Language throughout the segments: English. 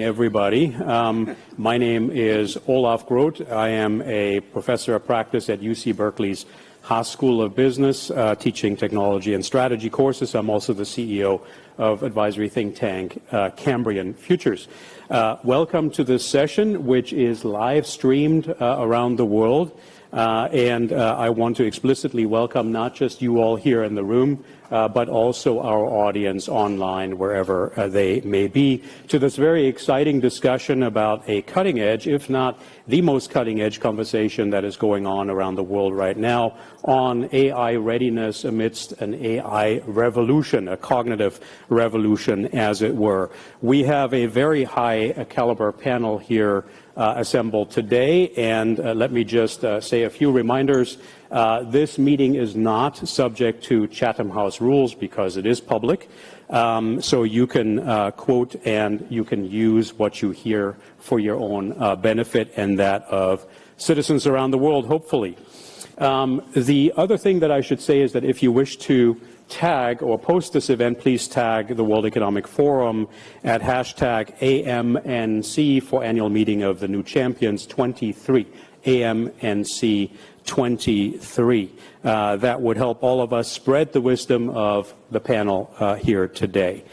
Everybody. My name is Olaf Groth. I am a professor of practice at UC Berkeley's Haas School of Business, teaching technology and strategy courses. I'm also the CEO of advisory think tank Cambrian Futures. Welcome to this session, which is live streamed around the world. And I want to explicitly welcome not just you all here in the room, but also our audience online, wherever they may be, to this very exciting discussion about a cutting edge, if not the most cutting edge conversation that is going on around the world right now on AI readiness amidst an AI revolution, a cognitive revolution, as it were. We have a very high caliber panel here assembled today, and let me just say a few reminders. This meeting is not subject to Chatham House rules because it is public, so you can quote and you can use what you hear for your own benefit and that of citizens around the world, hopefully. The other thing that I should say is that if you wish to tag or post this event, please tag the World Economic Forum at hashtag AMNC for annual meeting of the new champions 23, AMNC 23. That would help all of us spread the wisdom of the panel here today.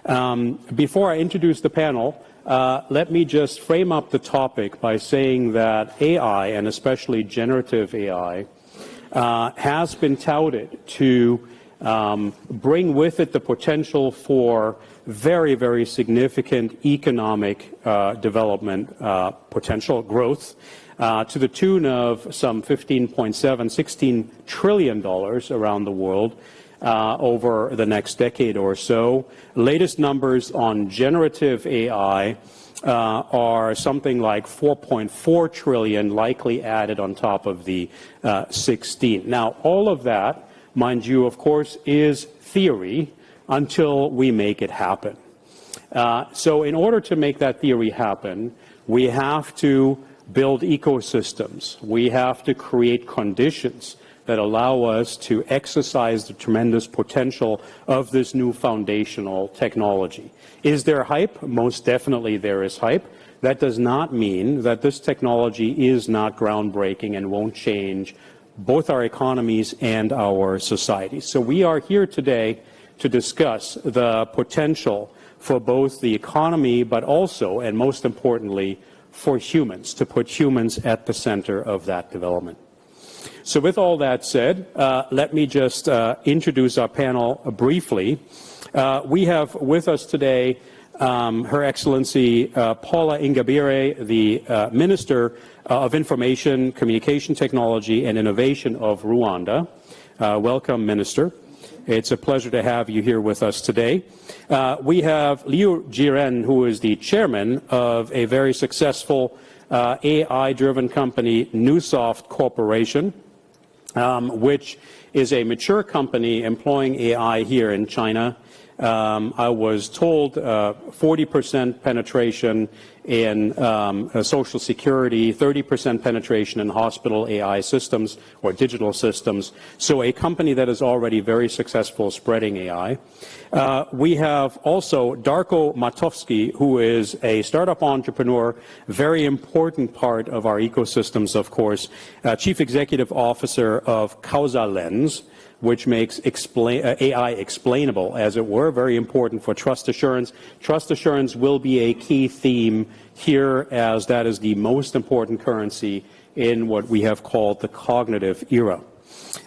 Before I introduce the panel, let me just frame up the topic by saying that AI, and especially generative AI, has been touted to bring with it the potential for very, very significant economic development, potential growth, to the tune of some $16 trillion around the world over the next decade or so. Latest numbers on generative AI are something like 4.4 trillion likely added on top of the 16. Now, all of that, mind you, of course, is theory until we make it happen. So in order to make that theory happen, we have to build ecosystems. We have to create conditions that allow us to exercise the tremendous potential of this new foundational technology. Is there hype? Most definitely there is hype. That does not mean that this technology is not groundbreaking and won't change both our economies and our societies. So we are here today to discuss the potential for both the economy, but also, and most importantly, for humans, to put humans at the center of that development. So with all that said, let me just introduce our panel briefly. We have with us today Her Excellency Paula Ingabire, the Minister of Information, Communication Technology and Innovation of Rwanda. Welcome, Minister. It's a pleasure to have you here with us today. We have Liu Jiren, who is the chairman of a very successful AI-driven company, Newsoft Corporation, which is a mature company employing AI here in China. I was told 40% penetration in Social Security, 30% penetration in hospital AI systems or digital systems. So a company that is already very successful spreading AI. We have also Darko Matovsky, who is a startup entrepreneur, very important part of our ecosystems, of course, Chief Executive Officer of Causa Lens, which makes AI explainable, as it were, very important for trust assurance. Trust assurance will be a key theme here, as that is the most important currency in what we have called the cognitive era.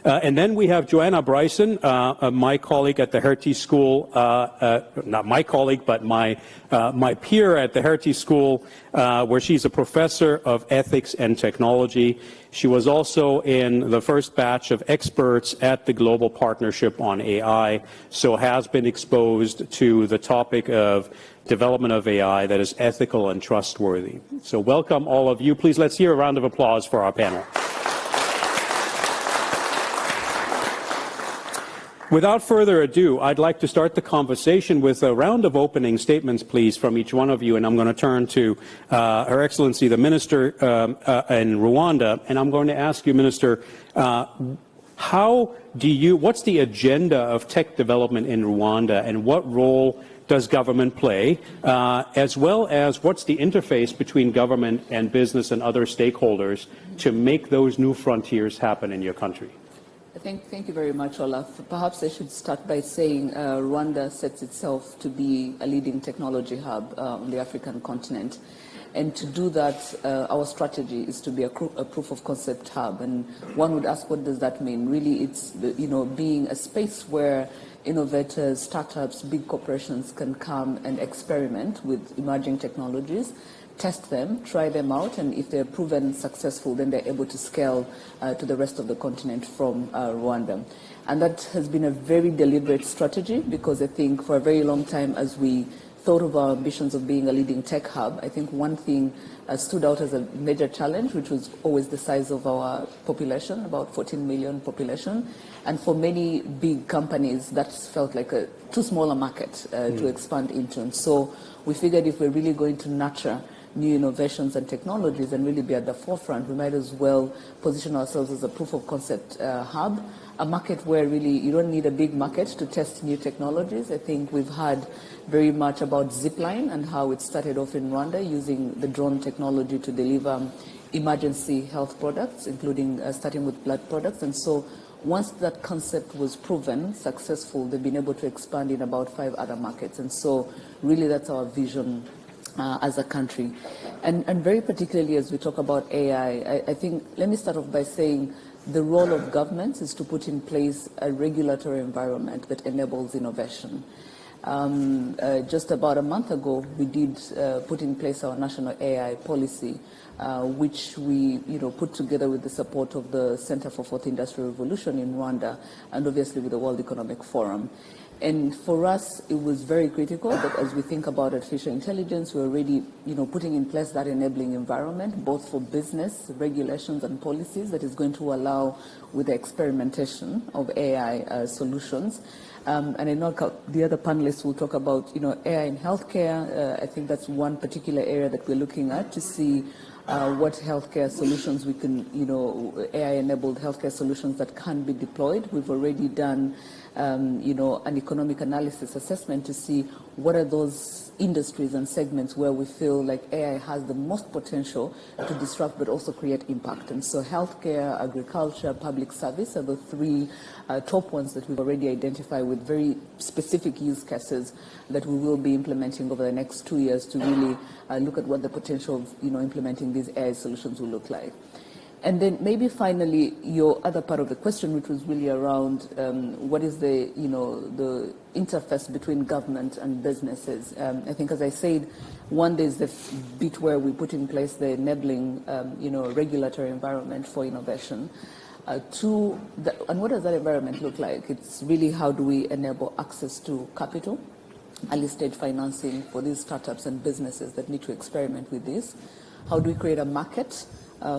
And then we have Joanna Bryson, my colleague at the Hertie School, not my colleague, but my peer at the Hertie School, where she's a professor of ethics and technology. She was also in the first batch of experts at the Global Partnership on AI, so has been exposed to the topic of development of AI that is ethical and trustworthy. So welcome all of you. Please let's hear a round of applause for our panel. Without further ado, I'd like to start the conversation with a round of opening statements, please, from each one of you. And I'm going to turn to Her Excellency, the Minister in Rwanda. And I'm going to ask you, Minister, what's the agenda of tech development in Rwanda, and what role does government play, as well as what's the interface between government and business and other stakeholders to make those new frontiers happen in your country? Thank you very much, Olaf. Perhaps I should start by saying Rwanda sets itself to be a leading technology hub on the African continent. And to do that, our strategy is to be a proof of concept hub. And one would ask, what does that mean? Really, it's being a space where innovators, startups, big corporations can come and experiment with emerging technologies, test them, try them out, and if they're proven successful, then they're able to scale to the rest of the continent from Rwanda. And that has been a very deliberate strategy, because I think for a very long time, as we thought of our ambitions of being a leading tech hub, I think one thing stood out as a major challenge, which was always the size of our population, about 14 million population. And for many big companies, that felt like a too small a market to expand into. And so we figured if we're really going to nurture new innovations and technologies and really be at the forefront, we might as well position ourselves as a proof of concept hub, a market where really you don't need a big market to test new technologies. I think we've heard very much about Zipline and how it started off in Rwanda using the drone technology to deliver emergency health products, including starting with blood products. And so once that concept was proven successful, they've been able to expand in about 5 other markets. And so really that's our vision as a country. And very particularly as we talk about AI, I think, let me start off by saying the role of governments is to put in place a regulatory environment that enables innovation. Just about a month ago, we did put in place our national AI policy, which we put together with the support of the Center for Fourth Industrial Revolution in Rwanda, and obviously with the World Economic Forum. And for us, it was very critical that as we think about artificial intelligence, we're already putting in place that enabling environment, both for business, regulations, and policies that is going to allow with the experimentation of AI solutions. And I know the other panelists will talk about AI in healthcare. I think that's one particular area that we're looking at to see what healthcare solutions we can, AI-enabled healthcare solutions that can be deployed. We've already done, an economic analysis assessment to see what are those industries and segments where we feel like AI has the most potential to disrupt but also create impact. And so healthcare, agriculture, public service are the 3 top ones that we've already identified with very specific use cases that we will be implementing over the next 2 years to really look at what the potential of implementing these AI solutions will look like. And then maybe finally, your other part of the question, which was really around what is the interface between government and businesses. I think, as I said, one, there's the bit where we put in place the enabling, regulatory environment for innovation. 2, and what does that environment look like? It's really how do we enable access to capital, early stage financing for these startups and businesses that need to experiment with this. How do we create a market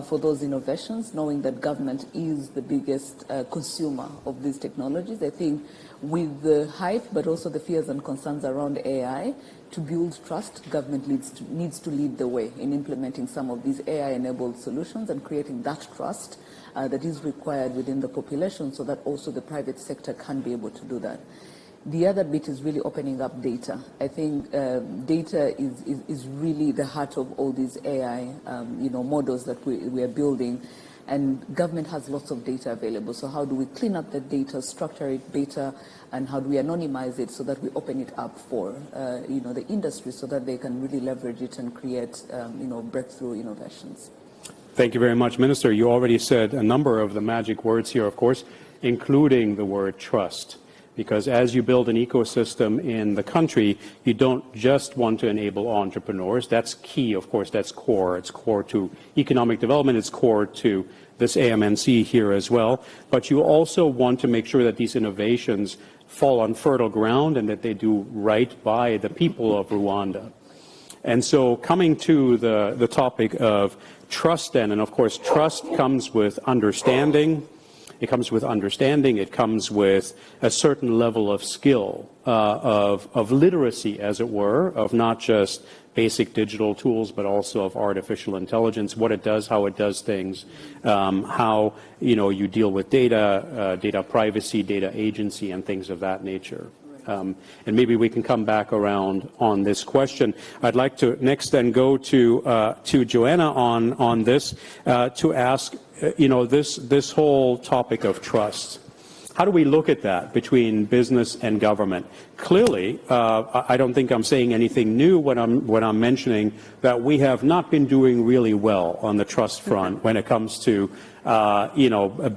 for those innovations, knowing that government is the biggest consumer of these technologies? I think with the hype, but also the fears and concerns around AI, to build trust, government needs to lead the way in implementing some of these AI-enabled solutions and creating that trust that is required within the population so that also the private sector can be able to do that. The other bit is really opening up data. I think data is really the heart of all these AI models that we are building, and government has lots of data available. So how do we clean up the data, structure it better, and how do we anonymize it so that we open it up for the industry so that they can really leverage it and create breakthrough innovations. Thank you very much, Minister. You already said a number of the magic words here, of course, including the word trust. Because as you build an ecosystem in the country, you don't just want to enable entrepreneurs. That's key, of course, that's core. It's core to economic development. It's core to this AMNC here as well. But you also want to make sure that these innovations fall on fertile ground and that they do right by the people of Rwanda. And so coming to the topic of trust then, and of course trust comes with understanding. It comes with understanding. It comes with a certain level of skill, of literacy, as it were, of not just basic digital tools, but also of artificial intelligence, what it does, how it does things, how you deal with data, data privacy, data agency, and things of that nature. Right. And maybe we can come back around on this question. I'd like to next then go to Joanna on this to ask, this whole topic of trust. How do we look at that between business and government? Clearly, I don't think I'm saying anything new when I'm mentioning that we have not been doing really well on the trust front when it comes to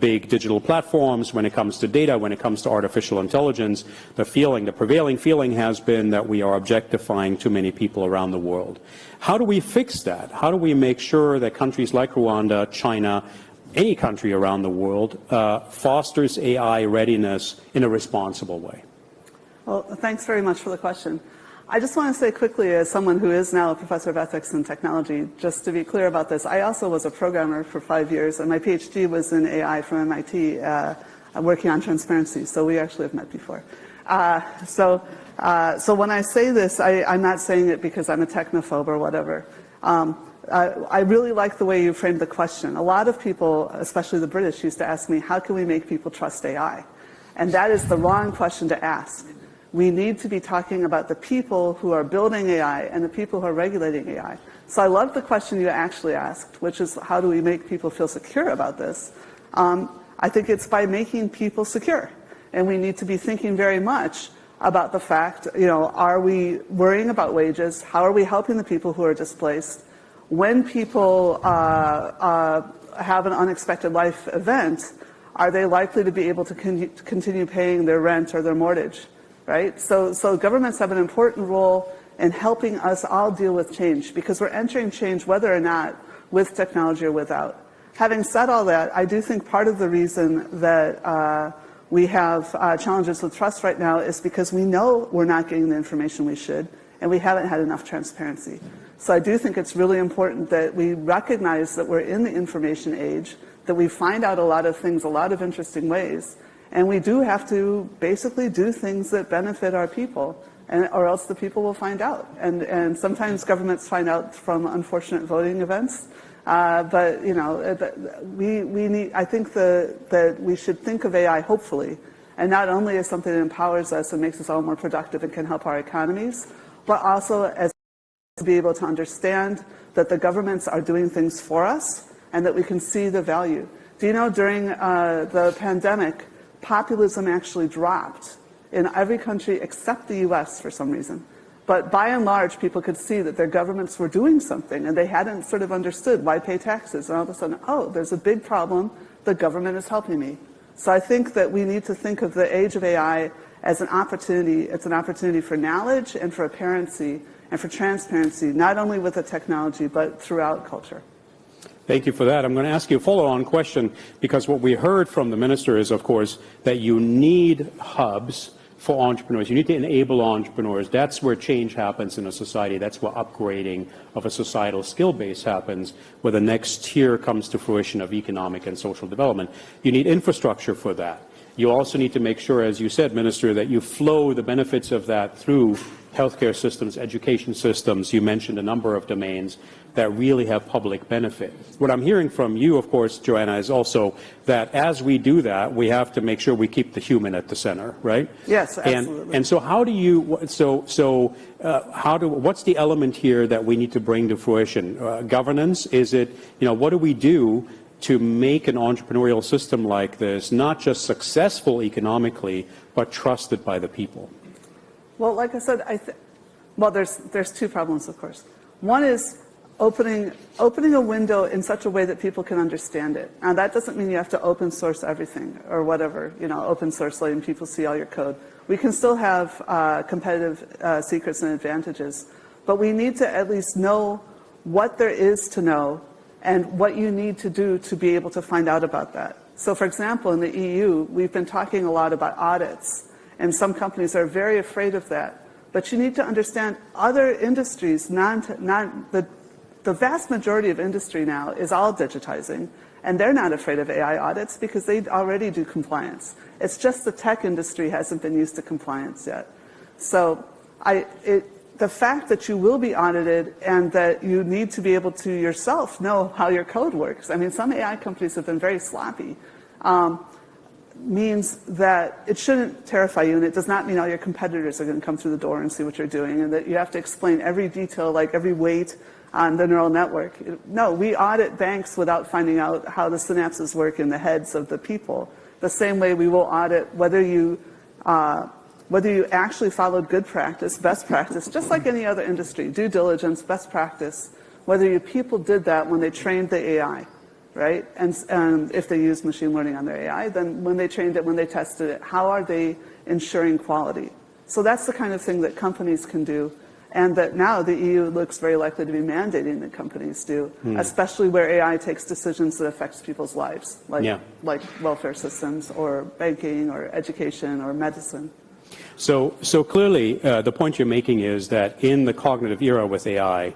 big digital platforms, when it comes to data, when it comes to artificial intelligence. The prevailing feeling has been that we are objectifying too many people around the world. How do we fix that? How do we make sure that countries like Rwanda, China, any country around the world fosters AI readiness in a responsible way? Well, thanks very much for the question. I just want to say quickly, as someone who is now a professor of ethics and technology, just to be clear about this, I also was a programmer for 5 years, and my PhD was in AI from MIT, working on transparency, so we actually have met before. So when I say this, I'm not saying it because I'm a technophobe or whatever. I really like the way you framed the question. A lot of people, especially the British, used to ask me, how can we make people trust AI? And that is the wrong question to ask. We need to be talking about the people who are building AI and the people who are regulating AI. So I love the question you actually asked, which is how do we make people feel secure about this? I think it's by making people secure. And we need to be thinking very much about the fact, are we worrying about wages? How are we helping the people who are displaced? When people have an unexpected life event, are they likely to be able to continue paying their rent or their mortgage, right? So governments have an important role in helping us all deal with change, because we're entering change whether or not with technology or without. Having said all that, I do think part of the reason that we have challenges with trust right now is because we know we're not getting the information we should, and we haven't had enough transparency. So I do think it's really important that we recognize that we're in the information age, that we find out a lot of things, a lot of interesting ways, and we do have to basically do things that benefit our people, or else the people will find out. And sometimes governments find out from unfortunate voting events, but we need. I think that we should think of AI hopefully, and not only as something that empowers us and makes us all more productive and can help our economies, but also as to be able to understand that the governments are doing things for us and that we can see the value. Do you know, during the pandemic, populism actually dropped in every country except the US for some reason. But by and large, people could see that their governments were doing something, and they hadn't sort of understood why pay taxes. And all of a sudden, oh, there's a big problem, the government is helping me. So I think that we need to think of the age of AI as an opportunity. It's an opportunity for knowledge and for apparency and for transparency, not only with the technology, but throughout culture. Thank you for that. I'm going to ask you a follow-on question, because what we heard from the minister is, of course, that you need hubs for entrepreneurs. You need to enable entrepreneurs. That's where change happens in a society. That's where upgrading of a societal skill base happens, where the next tier comes to fruition of economic and social development. You need infrastructure for that. You also need to make sure, as you said, Minister, that you flow the benefits of that through healthcare systems, education systems. You mentioned a number of domains that really have public benefit. What I'm hearing from you, of course, Joanna, is also that as we do that, we have to make sure we keep the human at the center, right? Yes, absolutely. And so how do you, what's the element here that we need to bring to fruition? Governance? Is it, what do we do to make an entrepreneurial system like this not just successful economically, but trusted by the people? Well, like I said, there's two problems, of course. One is opening a window in such a way that people can understand it. Now, that doesn't mean you have to open source everything or whatever, open source letting people see all your code. We can still have competitive secrets and advantages, but we need to at least know what there is to know and what you need to do to be able to find out about that. So, for example, in the EU, we've been talking a lot about audits, and some companies are very afraid of that. But you need to understand other industries, the vast majority of industry now is all digitizing, and they're not afraid of AI audits because they already do compliance. It's just the tech industry hasn't been used to compliance yet. So the fact that you will be audited and that you need to be able to yourself know how your code works. I mean, some AI companies have been very sloppy. means that it shouldn't terrify you, and it does not mean all your competitors are going to come through the door and see what you're doing, and that you have to explain every detail, like every weight on the neural network. No, we audit banks without finding out how the synapses work in the heads of the people. The same way we will audit whether you actually followed good practice, best practice, just like any other industry, due diligence, best practice, whether your people did that when they trained the AI. Right? And if they use machine learning on their AI, then when they trained it, when they tested it, how are they ensuring quality? So that's the kind of thing that companies can do, and that now the EU looks very likely to be mandating that companies do, especially where AI takes decisions that affects people's lives, like welfare systems or banking or education or medicine. So clearly, the point you're making is that in the cognitive era with AI,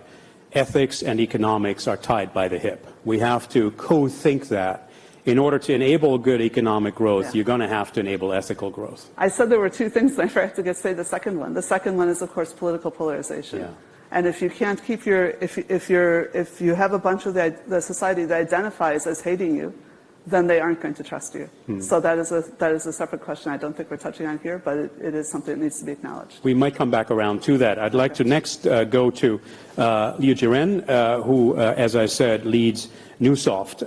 ethics and economics are tied by the hip. We have to co-think that. In order to enable good economic growth, you're going to have to enable ethical growth. I said there were two things, and I forgot to say the second one. The second one is, of course, political polarization. Yeah. And if you can't keep if you have a bunch of the society that identifies as hating you, then they aren't going to trust you. So that is a separate question I don't think we're touching on here, but it is something that needs to be acknowledged. We might come back around to that. I'd like to next go to Liu Jiren, who, as I said, leads Newsoft.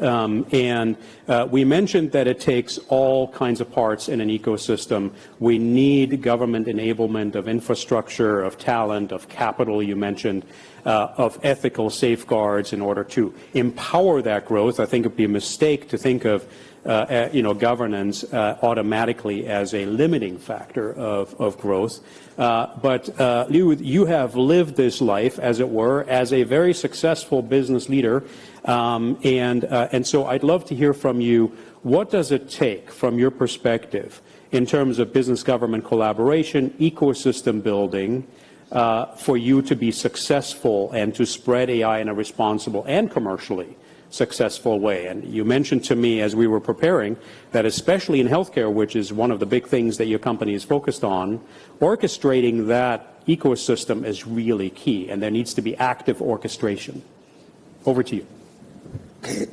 We mentioned that it takes all kinds of parts in an ecosystem. We need government enablement of infrastructure, of talent, of capital, you mentioned, of ethical safeguards in order to empower that growth. I think it would be a mistake to think of governance automatically as a limiting factor of growth. But Liu, you have lived this life, as it were, as a very successful business leader. And so I'd love to hear from you, what does it take from your perspective in terms of business-government collaboration, ecosystem building, for you to be successful and to spread AI in a responsible and commercially successful way? And you mentioned to me as we were preparing that especially in healthcare, which is one of the big things that your company is focused on, orchestrating that ecosystem is really key, and there needs to be active orchestration. Over to you. Okay.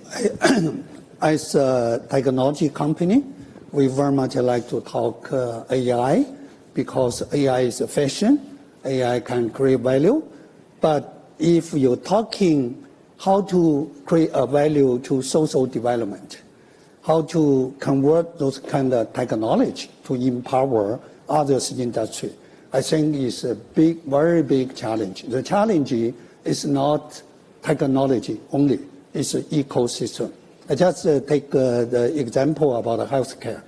As a technology company, we very much like to talk AI because AI is efficient, AI can create value. But if you're talking how to create a value to social development, how to convert those kind of technology to empower others industry, I think is a big, very big challenge. The challenge is not technology only, it's an ecosystem. I just take the example about healthcare.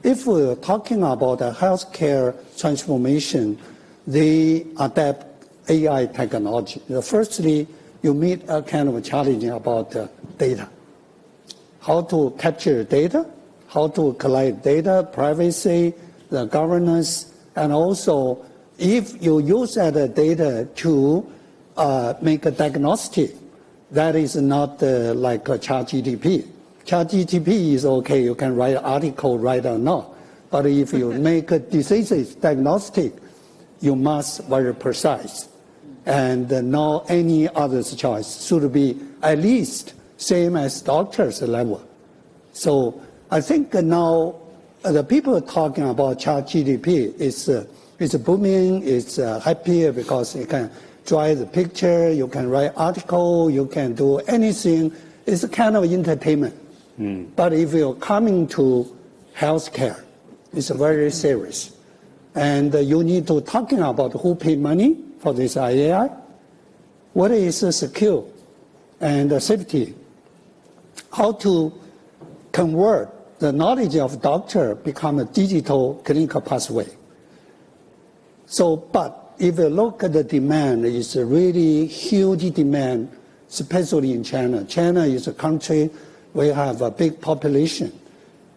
If we're talking about a healthcare transformation, they adapt AI technology. Firstly, you meet a kind of a challenge about data. How to capture data, how to collect data, privacy, the governance, and also if you use that data to make a diagnostic, that is not like a ChatGPT. ChatGPT is okay, you can write an article right or not. But if you make a disease diagnostic, you must very precise. And no any other's choice should be at least same as doctor's level. So I think now the people talking about ChatGPT is booming, it's happy because it can draw the picture, you can write article, you can do anything. It's a kind of entertainment. But if you're coming to healthcare, it's very serious. And you need to talking about who pay money for this AI, what is secure and safety, how to convert the knowledge of doctor become a digital clinical pathway. So, but if you look at the demand, it's a really huge demand, especially in China. China is a country we have a big population.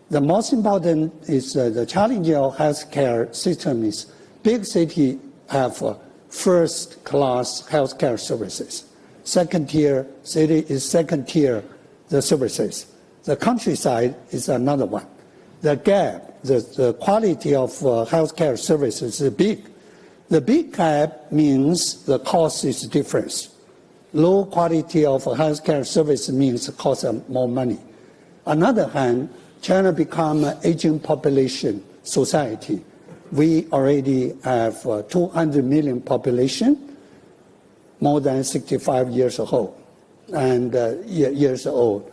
The most important is the challenge of healthcare system is big city have first-class healthcare services. Second-tier city is second-tier the services. The countryside is another one. The gap, the quality of healthcare services is big. The big gap means the cost is different. Low quality of healthcare service means it costs more money. On the other hand, China become an aging population society. We already have 200 million population, more than 65 years old, and years old.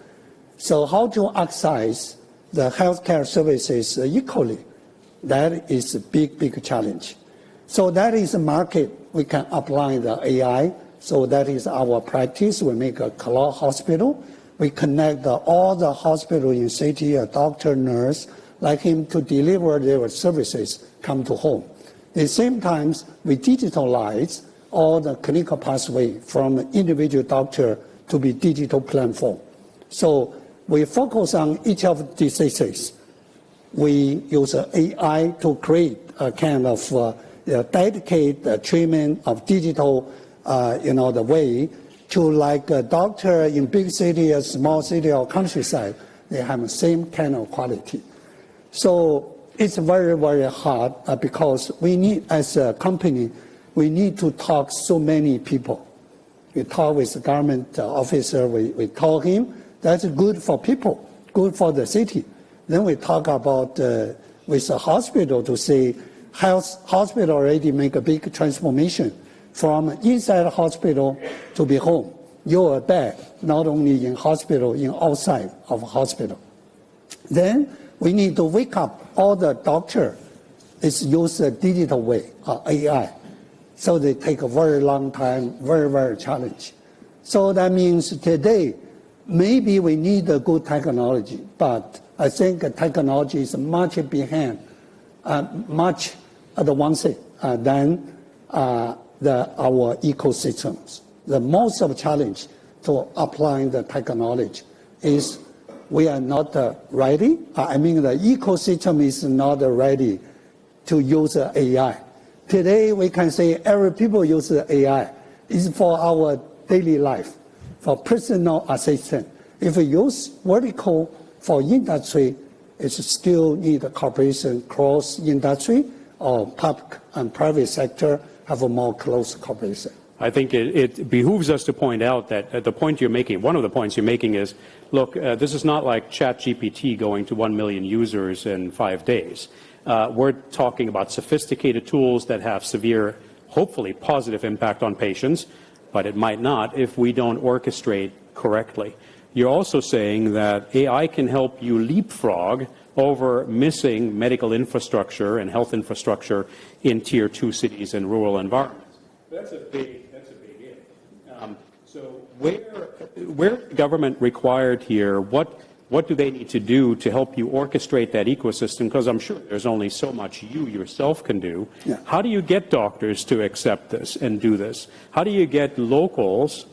So how to access the healthcare services equally? That is a big, big challenge. So that is a market we can apply the AI. So that is our practice. We make a cloud hospital. We connect all the hospital in city, a doctor, nurse, like him to deliver their services, come to home. At the same time, we digitalize all the clinical pathway from individual doctor to be digital platform. So we focus on each of the diseases. We use AI to create a kind of dedicated treatment of digital, the way to like a doctor in big city, a small city or countryside, they have the same kind of quality. So it's very, very hard because we need, as a company, we need to talk so many people. We talk with the government officer, we talk him, that's good for people, good for the city. Then we talk about with the hospital to say, hospital already make a big transformation from inside the hospital to be home. You are back, not only in hospital, in outside of hospital. Then we need to wake up all the doctor is use a digital way, AI. So they take a very long time, very, very challenge. So that means today, maybe we need a good technology, but I think technology is much behind, much advanced than our ecosystems. The most of challenge to applying the technology is we are not ready. I mean, the ecosystem is not ready to use AI. Today, we can say every people use AI. It's for our daily life, for personal assistant. If we use vertical for industry, it still need a cooperation cross industry or public and private sector have a more close cooperation. I think it behooves us to point out that the point you're making, one of the points you're making is, look, this is not like ChatGPT going to 1 million users in 5 days. We're talking about sophisticated tools that have severe, hopefully positive impact on patients, but it might not if we don't orchestrate correctly. You're also saying that AI can help you leapfrog over missing medical infrastructure and health infrastructure in Tier 2 cities and rural environments. That's a big if. So where is government required here? What do they need to do to help you orchestrate that ecosystem? Because I'm sure there's only so much you yourself can do. Yeah. How do you get doctors to accept this and do this? How do you get locals?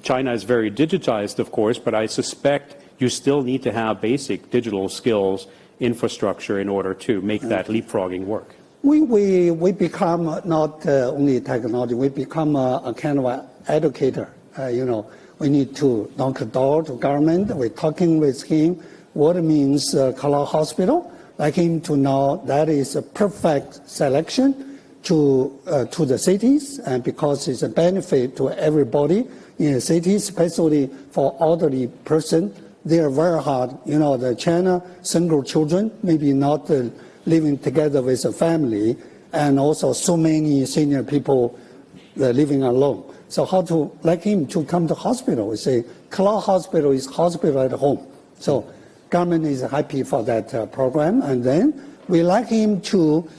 China is very digitized, of course, but I suspect you still need to have basic digital skills, infrastructure in order to make that leapfrogging work. We become not only technology, we become a kind of an educator. We need to knock the door to government. We're talking with him what it means cloud hospital, like him to know that is a perfect selection to the cities, and because it's a benefit to everybody in the city, especially for elderly person. They are very hard. The China single children, maybe not living together with a family, and also so many senior people living alone. So how to like him to come to hospital? We say cloud hospital is hospital at home. So government is happy for that program, and then we like him to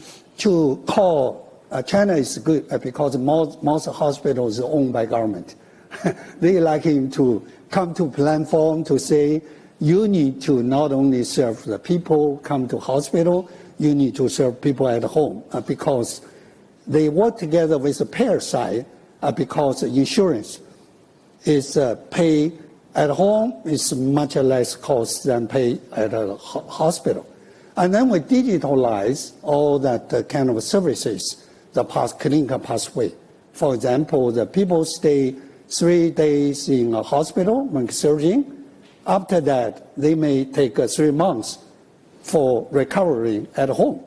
call. China is good because most hospitals are owned by government. They like him to come to platform to say, you need to not only serve the people come to hospital, you need to serve people at home because they work together with the payer side because insurance is pay at home is much less cost than pay at a hospital. And then we digitalize all that kind of services, the clinical pathway. For example, the people stay 3 days in a hospital when surgery. After that, they may take 3 months for recovery at home.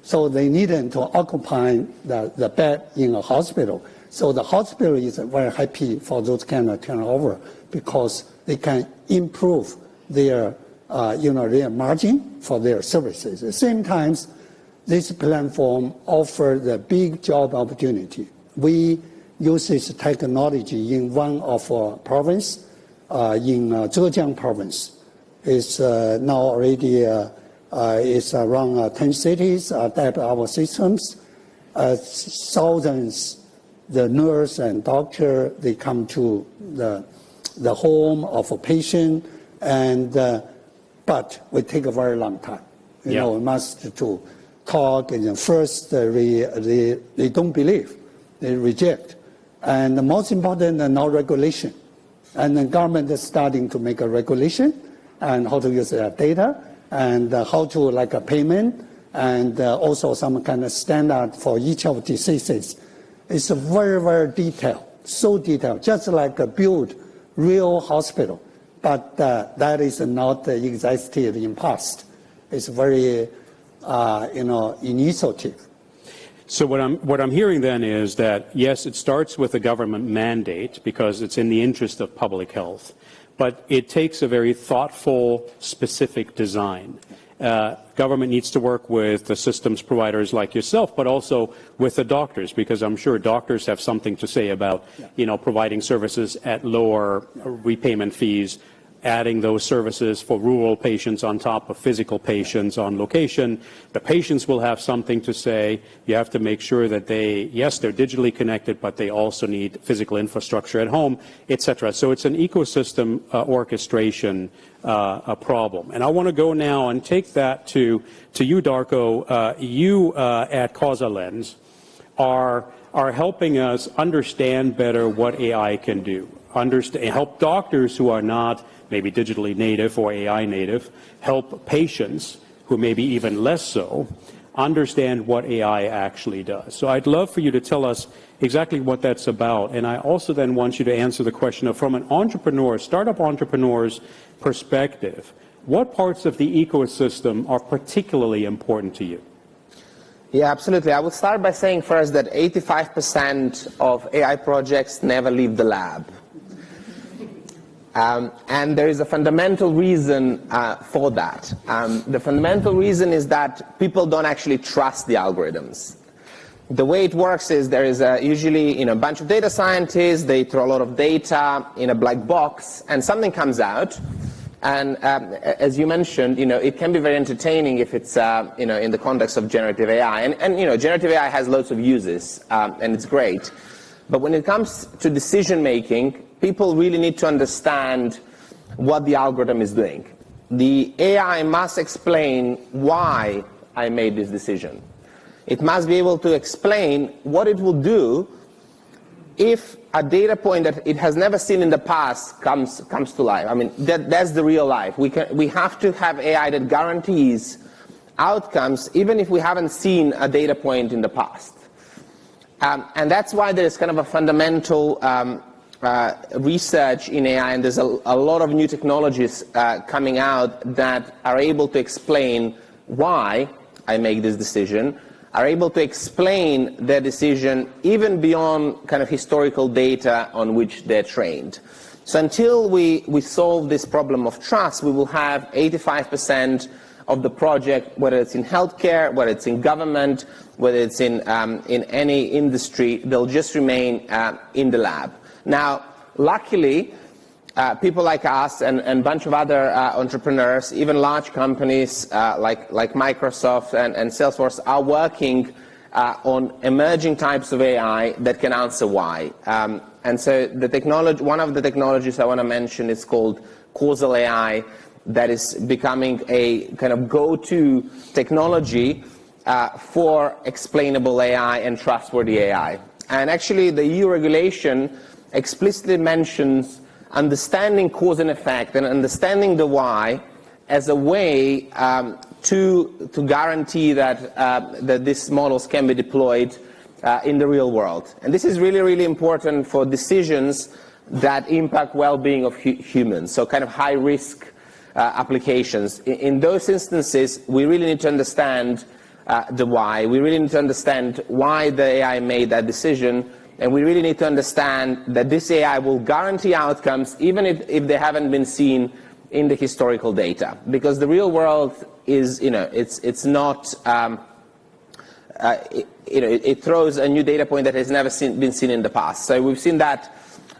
So they needn't to occupy the bed in a hospital. So the hospital is very happy for those kind of turnover because they can improve their their margin for their services. At the same time, this platform offers a big job opportunity. We use this technology in one of our province, in Zhejiang province. It's now already it's around 10 cities adapt our systems. Thousands, the nurse and doctor, they come to the home of a patient, and but we take a very long time. We must to talk, and first they don't believe, they reject, and the most important, no regulation, and the government is starting to make a regulation and how to use their data and how to like a payment, and also some kind of standard for each of diseases. It's very, very detailed, so detailed, just like a build real hospital, but that is not existed in past. It's very, initiative. So what I'm hearing then is that, yes, it starts with a government mandate because it's in the interest of public health, but it takes a very thoughtful, specific design. Government needs to work with the systems providers like yourself, but also with the doctors, because I'm sure doctors have something to say about, providing services at lower repayment fees, adding those services for rural patients on top of physical patients on location. The patients will have something to say. You have to make sure that they're digitally connected, but they also need physical infrastructure at home, etc. So it's an ecosystem orchestration problem. And I want to go now and take that to you, Darko. You at CausaLens are helping us understand better what AI can do. Help doctors who are not maybe digitally native or AI native, help patients who may be even less so, understand what AI actually does. So I'd love for you to tell us exactly what that's about. And I also then want you to answer the question of, from an entrepreneur, startup entrepreneur's perspective, what parts of the ecosystem are particularly important to you? Yeah, absolutely. I would start by saying first that 85% of AI projects never leave the lab. And there is a fundamental reason for that. The fundamental reason is that people don't actually trust the algorithms. The way it works is there is usually a bunch of data scientists, they throw a lot of data in a black box, and something comes out. And as you mentioned, it can be very entertaining if it's in the context of generative AI. And generative AI has lots of uses, and it's great. But when it comes to decision making, people really need to understand what the algorithm is doing. The AI must explain why I made this decision. It must be able to explain what it will do if a data point that it has never seen in the past comes to life. I mean, that's the real life. We have to have AI that guarantees outcomes even if we haven't seen a data point in the past. And that's why there's kind of a fundamental research in AI, and there's a lot of new technologies coming out that are able to explain why I make this decision, are able to explain their decision even beyond kind of historical data on which they're trained. So until we solve this problem of trust, we will have 85% of the project, whether it's in healthcare, whether it's in government, whether it's in any industry, they'll just remain in the lab. Now, luckily, people like us and a bunch of other entrepreneurs, even large companies like Microsoft and Salesforce are working on emerging types of AI that can answer why. And so the technology, one of the technologies I want to mention is called causal AI, that is becoming a kind of go-to technology for explainable AI and trustworthy AI. And actually, the EU regulation explicitly mentions understanding cause and effect and understanding the why as a way to guarantee that, that these models can be deployed in the real world. And this is really, really important for decisions that impact well-being of humans, so kind of high-risk applications. In those instances, we really need to understand the why. We really need to understand why the AI made that decision, and we really need to understand that this AI will guarantee outcomes even if they haven't been seen in the historical data, because the real world is, it's not, it throws a new data point that has never been seen in the past. So we've seen that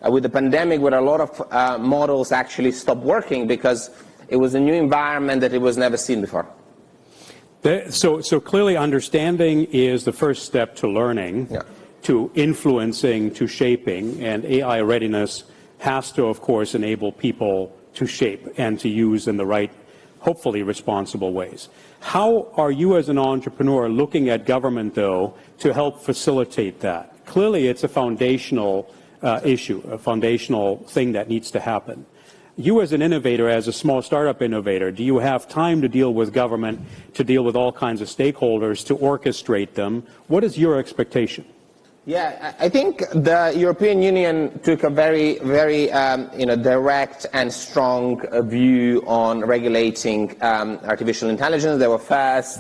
with the pandemic, where a lot of models actually stopped working because it was a new environment that it was never seen before. So clearly understanding is the first step to learning, to influencing, to shaping, and AI readiness has to, of course, enable people to shape and to use in the right, hopefully responsible ways. How are you as an entrepreneur looking at government, though, to help facilitate that? Clearly it's a foundational issue, a foundational thing that needs to happen. You as an innovator, as a small startup innovator, do you have time to deal with government, to deal with all kinds of stakeholders, to orchestrate them? What is your expectation? Yeah, I think the European Union took a very, very direct and strong view on regulating artificial intelligence. They were first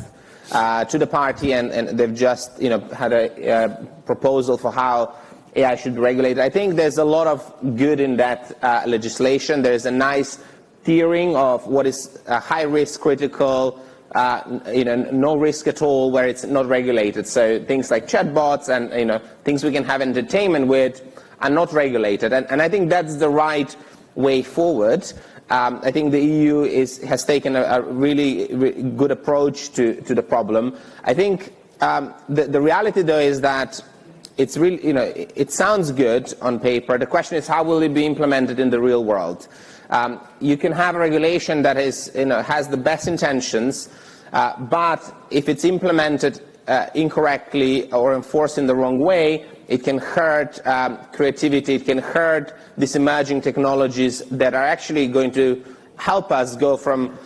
to the party, and they've just had a proposal for how AI should be regulated. I think there's a lot of good in that legislation. There's a nice tiering of what is high risk, critical, no risk at all, where it's not regulated. So things like chatbots and things we can have entertainment with are not regulated, and I think that's the right way forward. I think the EU has taken a really good approach to the problem. I think the reality, though, is that it's really, it sounds good on paper. The question is, how will it be implemented in the real world? You can have a regulation that is, has the best intentions, but if it's implemented incorrectly or enforced in the wrong way, it can hurt creativity, it can hurt these emerging technologies that are actually going to help us go from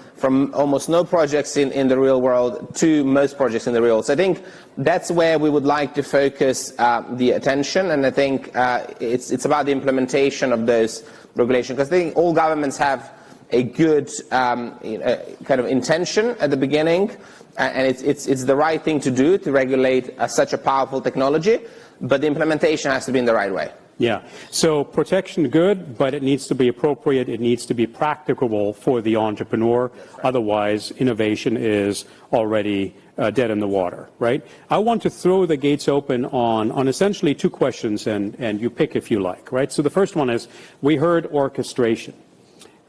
almost no projects in the real world to most projects in the real world. So I think that's where we would like to focus the attention, and I think it's about the implementation of those regulations, because I think all governments have a good kind of intention at the beginning, and it's the right thing to do to regulate such a powerful technology, but the implementation has to be in the right way. Yeah, so protection good, but it needs to be appropriate, it needs to be practicable for the entrepreneur, right. Otherwise innovation is already dead in the water, right? I want to throw the gates open on essentially two questions, and you pick if you like, right? So the first one is, we heard orchestration.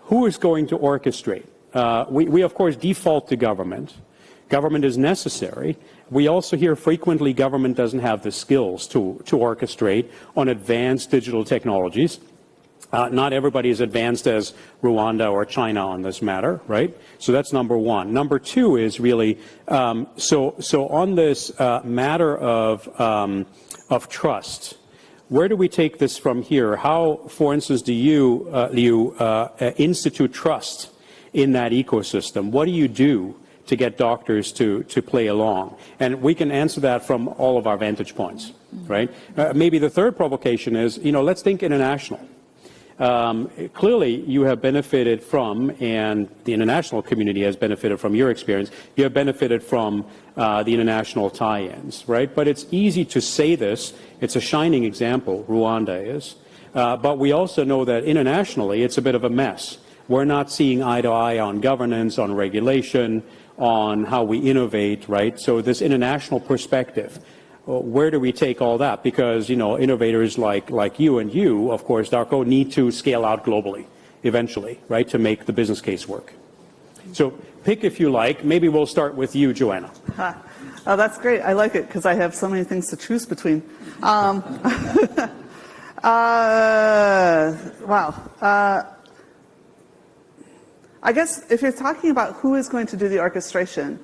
Who is going to orchestrate? We of course default to government. Government is necessary. We also hear frequently government doesn't have the skills to orchestrate on advanced digital technologies. Not everybody is advanced as Rwanda or China on this matter, right? So that's number one. Number two is really, so on this matter of trust, where do we take this from here? How, for instance, do you institute trust in that ecosystem? What do you do to get doctors to play along? And we can answer that from all of our vantage points, right? Maybe the third provocation is, let's think international. Clearly, you have benefited from, and the international community has benefited from your experience, you have benefited from the international tie-ins, right? But it's easy to say this. It's a shining example, Rwanda is. But we also know that internationally, it's a bit of a mess. We're not seeing eye to eye on governance, on regulation, on how we innovate, right? So this international perspective, where do we take all that? Because, innovators like you and you, of course, Darko, need to scale out globally eventually, right, to make the business case work. So pick if you like. Maybe we'll start with you, Joanna. Oh, that's great. I like it because I have so many things to choose between. Wow. I guess if you're talking about who is going to do the orchestration,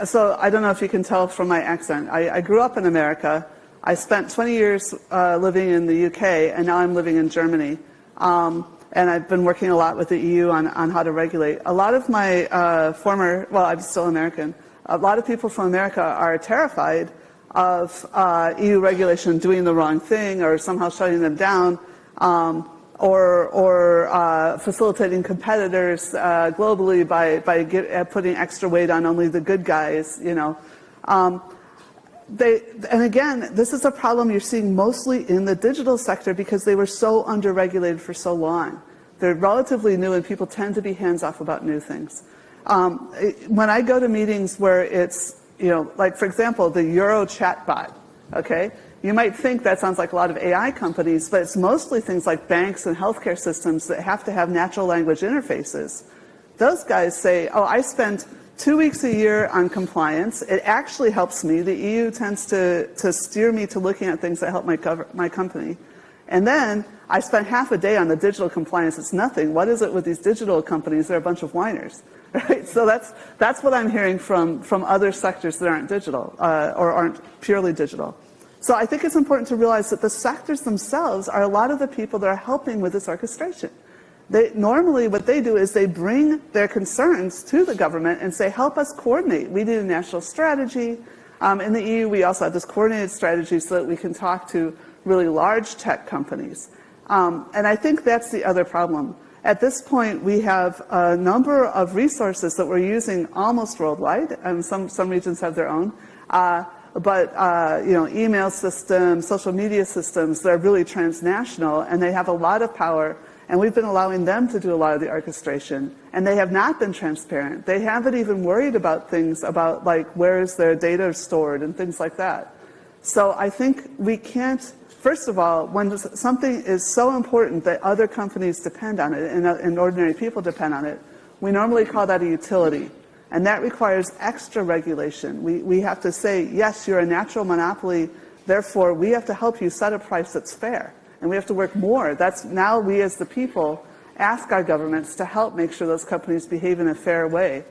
so I don't know if you can tell from my accent. I grew up in America. I spent 20 years living in the UK, and now I'm living in Germany. And I've been working a lot with the EU on how to regulate. A lot of my I'm still American. A lot of people from America are terrified of EU regulation doing the wrong thing or somehow shutting them down. Or facilitating competitors globally by putting extra weight on only the good guys, and again, this is a problem you're seeing mostly in the digital sector because they were so underregulated for so long. They're relatively new, and people tend to be hands-off about new things. When I go to meetings where it's, like for example, the Euro chatbot, okay? You might think that sounds like a lot of AI companies, but it's mostly things like banks and healthcare systems that have to have natural language interfaces. Those guys say, oh, I spend 2 weeks a year on compliance. It actually helps me. The EU tends to steer me to looking at things that help my company. And then I spent half a day on the digital compliance. It's nothing. What is it with these digital companies? They're a bunch of whiners. Right? So that's what I'm hearing from other sectors that aren't digital or aren't purely digital. So I think it's important to realize that the sectors themselves are a lot of the people that are helping with this orchestration. Normally what they do is they bring their concerns to the government and say, help us coordinate. We need a national strategy. In the EU, we also have this coordinated strategy so that we can talk to really large tech companies. And I think that's the other problem. At this point, we have a number of resources that we're using almost worldwide, and some regions have their own. But email systems, social media systems, they're really transnational, and they have a lot of power, and we've been allowing them to do a lot of the orchestration, and they have not been transparent. They haven't even worried about things about, like, where is their data stored and things like that. So I think we can't, first of all, when something is so important that other companies depend on it and ordinary people depend on it, we normally call that a utility. And that requires extra regulation. We have to say, yes, you're a natural monopoly, therefore we have to help you set a price that's fair. And we have to work more. That's now we as the people ask our governments to help make sure those companies behave in a fair way.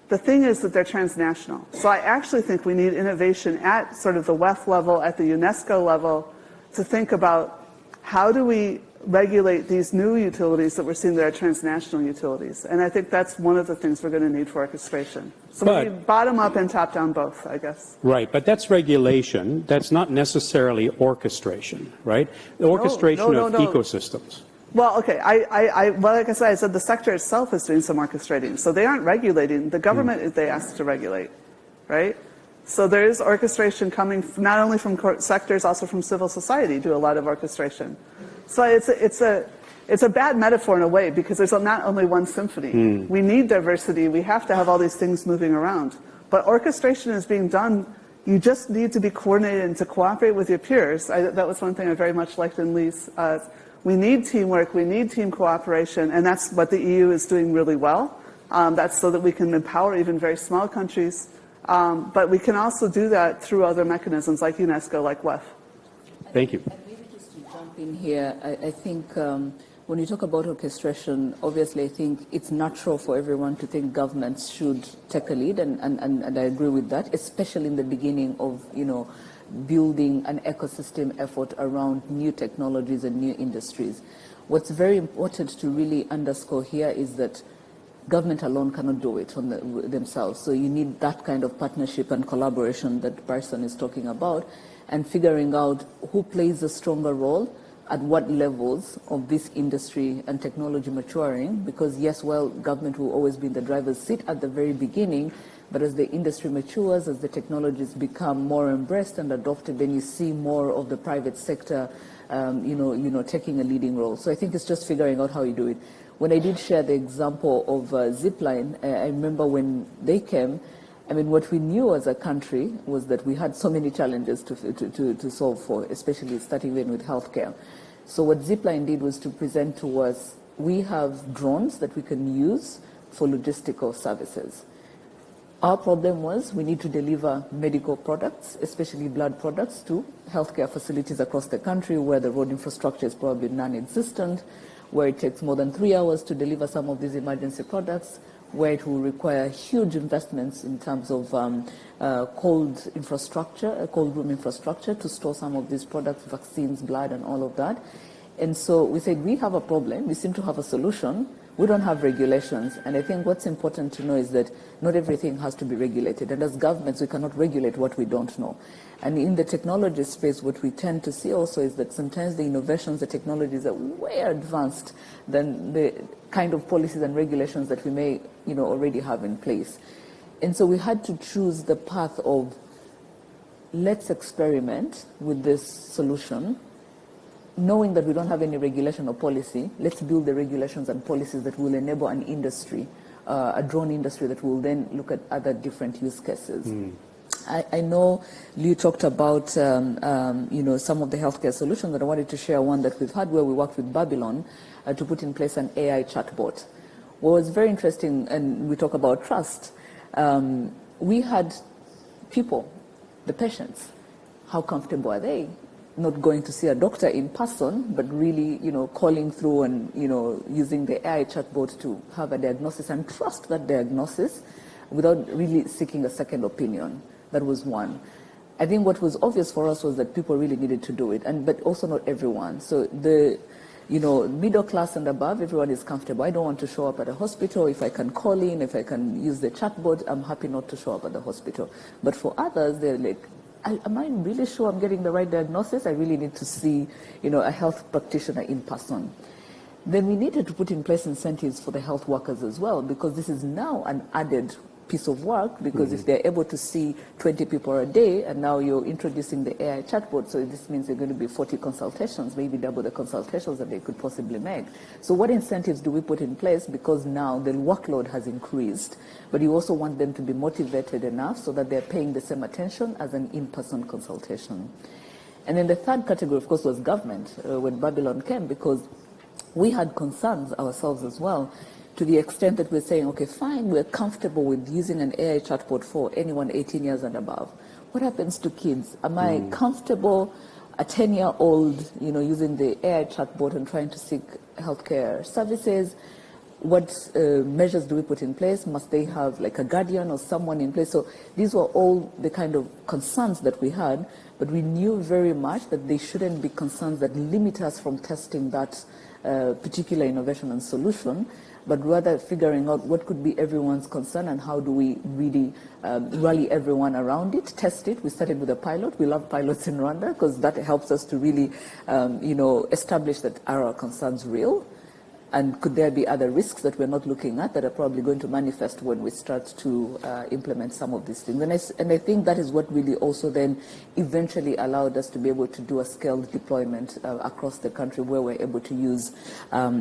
The thing is that they're transnational. So I actually think we need innovation at sort of the WEF level, at the UNESCO level, to think about how do we regulate these new utilities that we're seeing that are transnational utilities. And I think that's one of the things we're going to need for orchestration. So we need bottom up and top down both, I guess. Right, but that's regulation. That's not necessarily orchestration, right? The orchestration of ecosystems. Well, okay, well, like I said, the sector itself is doing some orchestrating. So they aren't regulating. The government is they asked to regulate, right? So there is orchestration coming not only from sectors, also from civil society do a lot of orchestration. So it's a bad metaphor in a way because there's not only one symphony. We need diversity. We have to have all these things moving around. But orchestration is being done. You just need to be coordinated and to cooperate with your peers. That was one thing I very much liked in Lee's. We need teamwork. We need team cooperation. And that's what the EU is doing really well. That's so that we can empower even very small countries. But we can also do that through other mechanisms like UNESCO, like WEF. Thank you. In here, I think when you talk about orchestration, obviously I think it's natural for everyone to think governments should take a lead, and I agree with that, especially in the beginning of building an ecosystem effort around new technologies and new industries. What's very important to really underscore here is that government alone cannot do it on themselves. So you need that kind of partnership and collaboration that Bryson is talking about, and figuring out who plays a stronger role at what levels of this industry and technology maturing, because yes, well, government will always be in the driver's seat at the very beginning, but as the industry matures, as the technologies become more embraced and adopted, then you see more of the private sector, taking a leading role. So I think it's just figuring out how you do it. When I did share the example of Zipline, I remember when they came, I mean, what we knew as a country was that we had so many challenges to solve for, especially starting then with healthcare. So what Zipline did was to present to us, we have drones that we can use for logistical services. Our problem was we need to deliver medical products, especially blood products, to healthcare facilities across the country where the road infrastructure is probably non-existent, where it takes more than 3 hours to deliver some of these emergency products, where it will require huge investments in terms of cold room infrastructure to store some of these products, vaccines, blood, and all of that. And so we said, we have a problem. We seem to have a solution. We don't have regulations. And I think what's important to know is that not everything has to be regulated. And as governments, we cannot regulate what we don't know. And in the technology space, what we tend to see also is that sometimes the innovations, the technologies are way advanced than the kind of policies and regulations that we may, already have in place. And so we had to choose the path of let's experiment with this solution. knowing that we don't have any regulation or policy, let's build the regulations and policies that will enable an industry, a drone industry that will then look at other different use cases. I know Liu talked about some of the healthcare solutions, and I wanted to share one that we've had where we worked with Babylon to put in place an AI chatbot. What was very interesting, and we talk about trust, we had people, the patients, how comfortable are they? Not going to see a doctor in person, but really, calling through and, using the AI chatbot to have a diagnosis and trust that diagnosis without really seeking a second opinion. That was one. I think what was obvious for us was that people really needed to do it, but also not everyone. So the middle class and above, everyone is comfortable. I don't want to show up at a hospital. If I can call in, if I can use the chatbot, I'm happy not to show up at the hospital. But for others, they're like, am I really sure I'm getting the right diagnosis? I really need to see, a health practitioner in person. Then we needed to put in place incentives for the health workers as well, because this is now an added piece of work, because if they're able to see 20 people a day, and now you're introducing the AI chatbot, so this means they're going to be 40 consultations, maybe double the consultations that they could possibly make. So what incentives do we put in place? Because now the workload has increased, but you also want them to be motivated enough so that they're paying the same attention as an in-person consultation. And then the third category, of course, was government, when Babylon came, because we had concerns ourselves as well, to the extent that we're saying, okay, fine, we're comfortable with using an AI chatbot for anyone 18 years and above. What happens to kids? Am I comfortable, a 10-year-old, using the AI chatbot and trying to seek healthcare services? What measures do we put in place? Must they have like a guardian or someone in place? So these were all the kind of concerns that we had, but we knew very much that they shouldn't be concerns that limit us from testing that particular innovation and solution, but rather figuring out what could be everyone's concern and how do we really rally everyone around it, test it. We started with a pilot. We love pilots in Rwanda because that helps us to really, establish that are our concerns real, and could there be other risks that we're not looking at that are probably going to manifest when we start to implement some of these things. And I think that is what really also then eventually allowed us to be able to do a scaled deployment across the country where we're able to use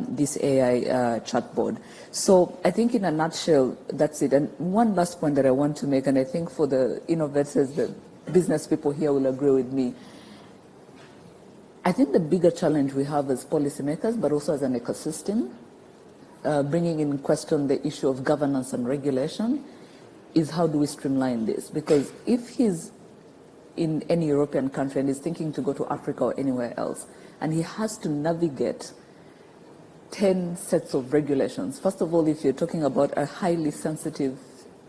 this AI chatbot. So I think in a nutshell, that's it. And one last point that I want to make, and I think for the innovators, the business people here will agree with me, I think the bigger challenge we have as policymakers, but also as an ecosystem, bringing in question the issue of governance and regulation, is how do we streamline this? Because if he's in any European country and is thinking to go to Africa or anywhere else, and he has to navigate 10 sets of regulations. First of all, if you're talking about a highly sensitive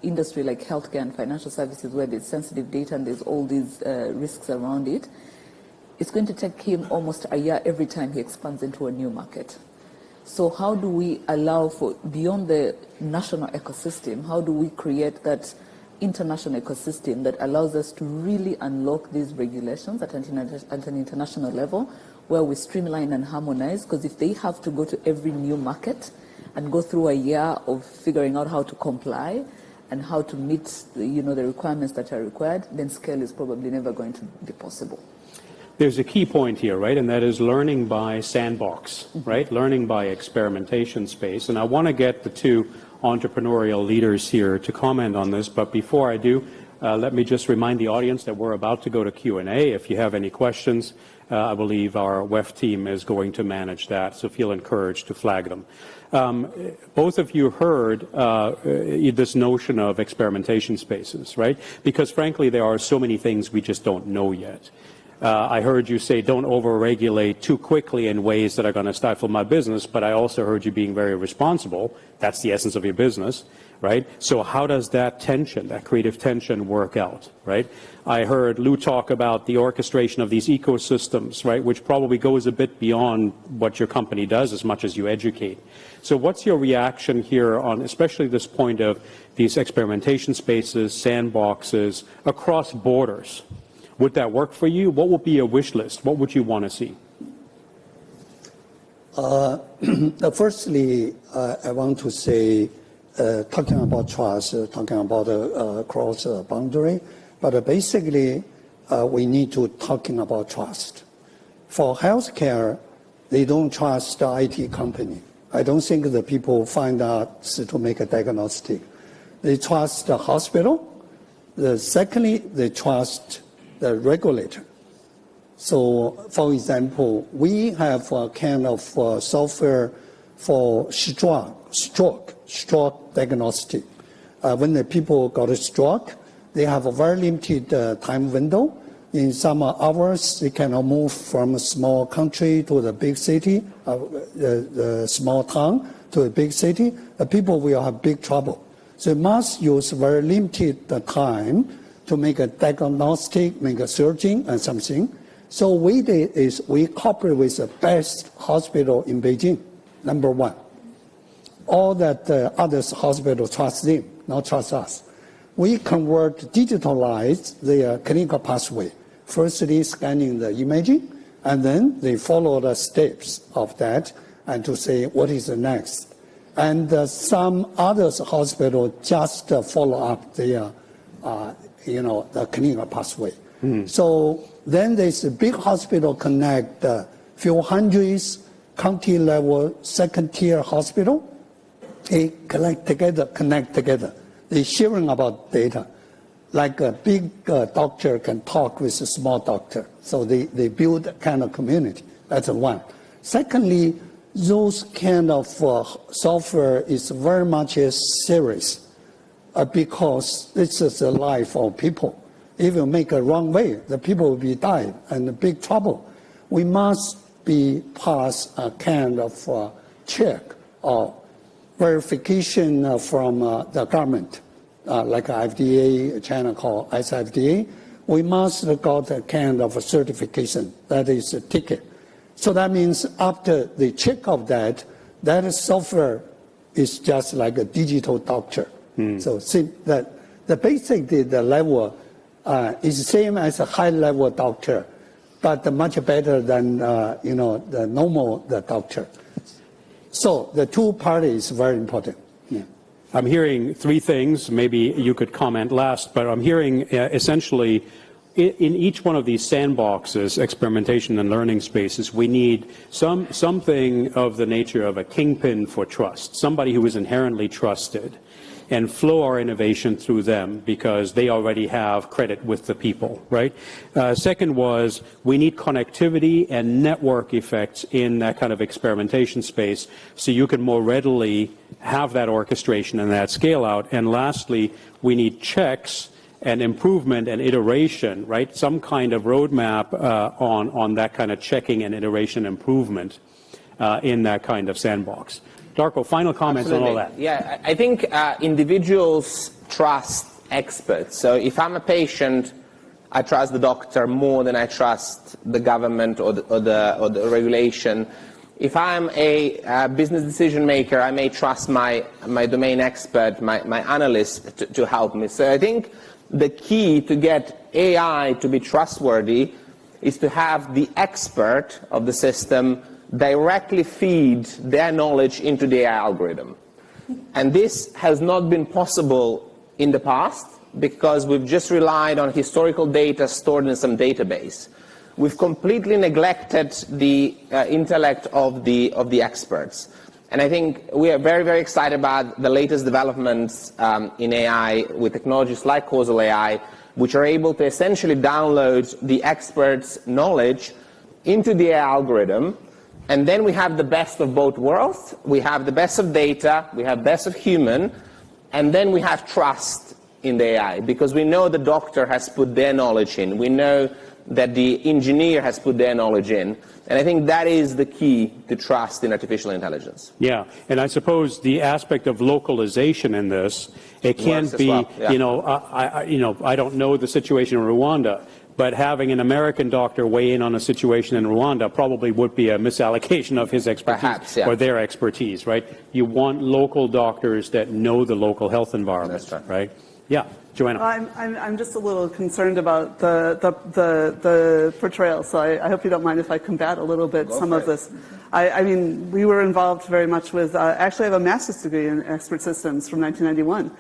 industry like healthcare and financial services where there's sensitive data and there's all these risks around it, it's going to take him almost a year every time he expands into a new market. So how do we allow for, beyond the national ecosystem, how do we create that international ecosystem that allows us to really unlock these regulations at an international level where we streamline and harmonize? Because if they have to go to every new market and go through a year of figuring out how to comply and how to meet the requirements that are required, then scale is probably never going to be possible. There's a key point here, right, and that is learning by sandbox, right, learning by experimentation space. And I want to get the two entrepreneurial leaders here to comment on this, but before I do, let me just remind the audience that we're about to go to Q&A. If you have any questions, I believe our WEF team is going to manage that, so feel encouraged to flag them. Both of you heard this notion of experimentation spaces, right? Because frankly, there are so many things we just don't know yet. I heard you say don't over-regulate too quickly in ways that are going to stifle my business, but I also heard you being very responsible. That's the essence of your business, right? So how does that tension, that creative tension, work out, right? I heard Lou talk about the orchestration of these ecosystems, right, which probably goes a bit beyond what your company does as much as you educate. So what's your reaction here on especially this point of these experimentation spaces, sandboxes, across borders? Would that work for you? What would be a wish list? What would you want to see? Firstly, I want to say, talking about trust, talking about cross boundary, but basically, we need to talking about trust. For healthcare, they don't trust the IT company. I don't think the people find out to make a diagnostic. They trust the hospital. Secondly, they trust the regulator. So, for example, we have a kind of software for stroke diagnostic. When the people got a stroke, they have a very limited time window. In some hours, they cannot move from a small country to the big city, the small town to a big city. The people will have big trouble. So they must use very limited time to make a diagnostic, make a surgery and something. So we did is we cooperate with the best hospital in Beijing, number one. All that other hospitals trust them, not trust us. We digitalize their clinical pathway. Firstly, scanning the imaging, and then they follow the steps of that and to say what is the next. And some other hospitals just follow up their, the clinical pathway. So then there's a big hospital connect a few hundreds county level second tier hospital. They connect together. They're sharing about data. Like a big doctor can talk with a small doctor. So they build a kind of community. That's one. Secondly, those kind of software is very much serious because this is the life of people. If you make a wrong way, the people will be died and in big trouble. We must be pass a kind of check or verification from the government, like FDA, China called SFDA. We must got a kind of a certification, that is a ticket. So that means after the check of that software is just like a digital doctor. So see that the basically the level is the same as a high level doctor, but much better than the normal doctor. So the two parties very important. Yeah. I'm hearing three things. Maybe you could comment last, but I'm hearing essentially in each one of these sandboxes, experimentation and learning spaces, we need something of the nature of a kingpin for trust, somebody who is inherently trusted, and flow our innovation through them because they already have credit with the people, right? Second was we need connectivity and network effects in that kind of experimentation space so you can more readily have that orchestration and that scale out. And lastly, we need checks and improvement and iteration, right? Some kind of roadmap on that kind of checking and iteration improvement in that kind of sandbox. Darko, final comments Absolutely. on all that. Yeah, I think individuals trust experts. So if I'm a patient, I trust the doctor more than I trust the government or the regulation. If I'm a business decision maker, I may trust my domain expert, my analyst to help me. So I think the key to get AI to be trustworthy is to have the expert of the system directly feed their knowledge into the AI algorithm. And this has not been possible in the past because we've just relied on historical data stored in some database. We've completely neglected the intellect of the experts. And I think we are very, very excited about the latest developments in AI with technologies like causal AI, which are able to essentially download the experts' knowledge into the AI algorithm. And then we have the best of both worlds. We have the best of data, we have best of human, and then we have trust in the AI because we know the doctor has put their knowledge in. We know that the engineer has put their knowledge in. And I think that is the key to trust in artificial intelligence. Yeah, and I suppose the aspect of localization in this, it can be, well. Yeah. I don't know the situation in Rwanda, but having an American doctor weigh in on a situation in Rwanda probably would be a misallocation of his expertise. Perhaps, yeah. Or their expertise, right? You want local doctors that know the local health environment, That's right? Yeah, Joanna. I'm just a little concerned about the portrayal, so I hope you don't mind if I combat a little bit some of this. I mean, we were involved very much with, actually I have a master's degree in expert systems from 1991,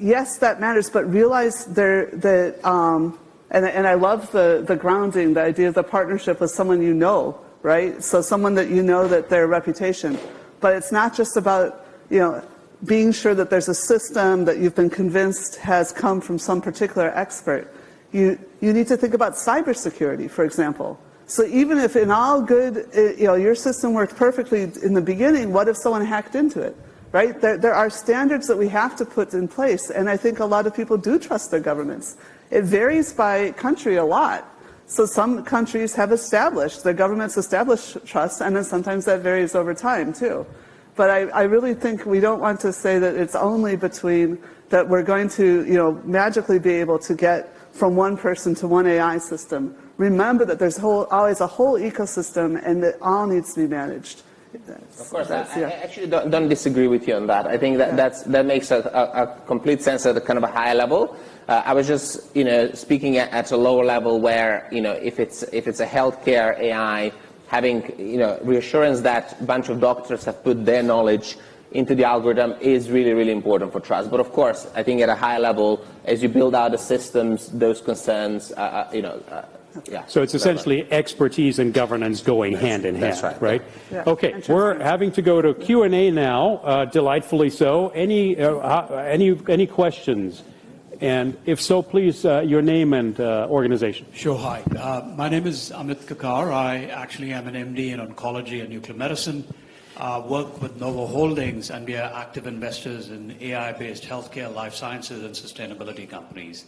yes, that matters, but realize that And I love the grounding, the idea of the partnership with someone you know, right? So someone that you know that their reputation. But it's not just about, being sure that there's a system that you've been convinced has come from some particular expert. You need to think about cybersecurity, for example. So even if in all good, your system worked perfectly in the beginning, what if someone hacked into it, right? There are standards that we have to put in place, and I think a lot of people do trust their governments. It varies by country a lot. So some countries have their governments established trust, and then sometimes that varies over time too. But I really think we don't want to say that it's only that we're going to, magically be able to get from one person to one AI system. Remember that there's always a whole ecosystem, and that all needs to be managed. Of course, I actually don't disagree with you on that. I think that makes a complete sense at a kind of a higher level. I was just, speaking at a lower level where, if it's a healthcare AI, having, reassurance that a bunch of doctors have put their knowledge into the algorithm is really, really important for trust. But of course, I think at a higher level, as you build out the systems, those concerns, yeah. So it's essentially expertise and governance going hand in hand, right? Right? Yeah. Okay, we're having to go to Q&A now, delightfully so. Any questions? And if so, please, your name and organization. Sure, hi. My name is Amit Kakar. I actually am an MD in oncology and nuclear medicine. Work with Novo Holdings, and we are active investors in AI-based healthcare, life sciences, and sustainability companies.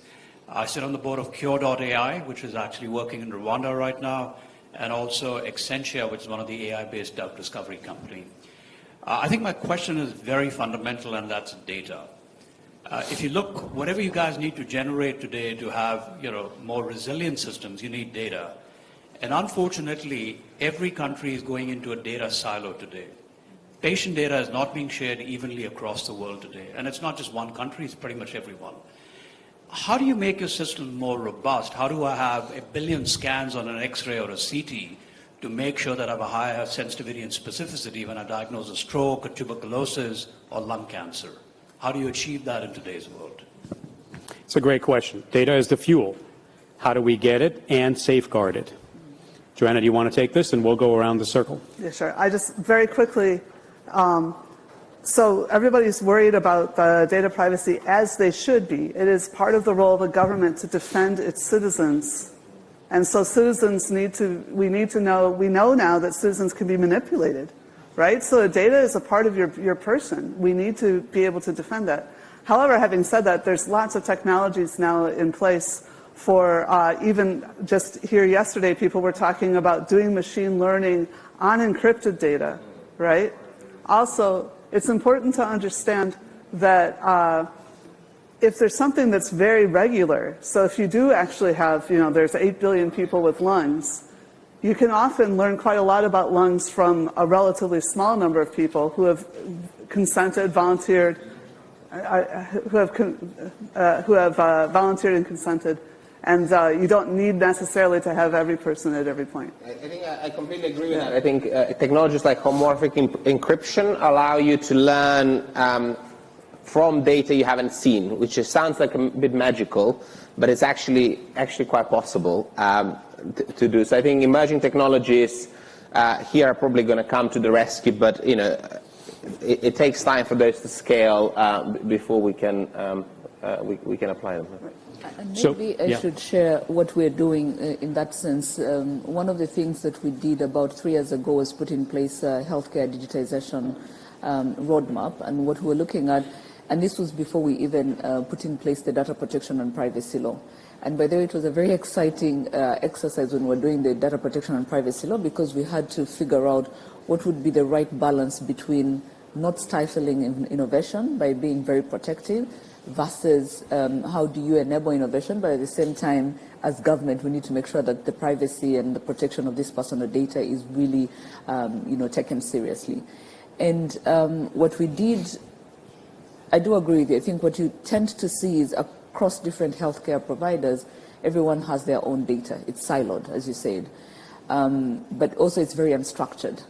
I sit on the board of Cure.ai, which is actually working in Rwanda right now, and also Accenture, which is one of the AI-based drug discovery company. I think my question is very fundamental, and that's data. If you look, whatever you guys need to generate today to have, more resilient systems, you need data. And unfortunately, every country is going into a data silo today. Patient data is not being shared evenly across the world today. And it's not just one country, it's pretty much everyone. How do you make your system more robust? How do I have 1 billion scans on an X-ray or a CT to make sure that I have a higher sensitivity and specificity when I diagnose a stroke, or tuberculosis, or lung cancer? How do you achieve that in today's world? It's a great question. Data is the fuel. How do we get it and safeguard it? Joanna, do you want to take this, and we'll go around the circle? Yeah, sure. I just very quickly, so everybody's worried about the data privacy, as they should be. It is part of the role of the government to defend its citizens. And so citizens we know now that citizens can be manipulated, right? So the data is a part of your person. We need to be able to defend that. However, having said that, there's lots of technologies now in place for even just here yesterday, people were talking about doing machine learning on encrypted data, right? Also, it's important to understand that if there's something that's very regular, so if you do actually have, there's 8 billion people with lungs, you can often learn quite a lot about lungs from a relatively small number of people who have consented, volunteered, who have volunteered and consented. And you don't need necessarily to have every person at every point. I think I completely agree with that. I think technologies like homomorphic encryption allow you to learn from data you haven't seen, which sounds like a bit magical, but it's actually quite possible to do. So I think emerging technologies here are probably going to come to the rescue, but it takes time for those to scale before we can apply them. And maybe I should share what we're doing in that sense. One of the things that we did about 3 years ago was put in place a healthcare digitization roadmap. And what we're looking at, and this was before we even put in place the data protection and privacy law. And by the way, it was a very exciting exercise when we were doing the data protection and privacy law, because we had to figure out what would be the right balance between not stifling innovation by being very protective, versus how do you enable innovation, but at the same time, as government, we need to make sure that the privacy and the protection of this personal data is really, taken seriously. And what we did, I do agree with you. I think what you tend to see is across different healthcare providers, everyone has their own data. It's siloed, as you said, but also it's very unstructured.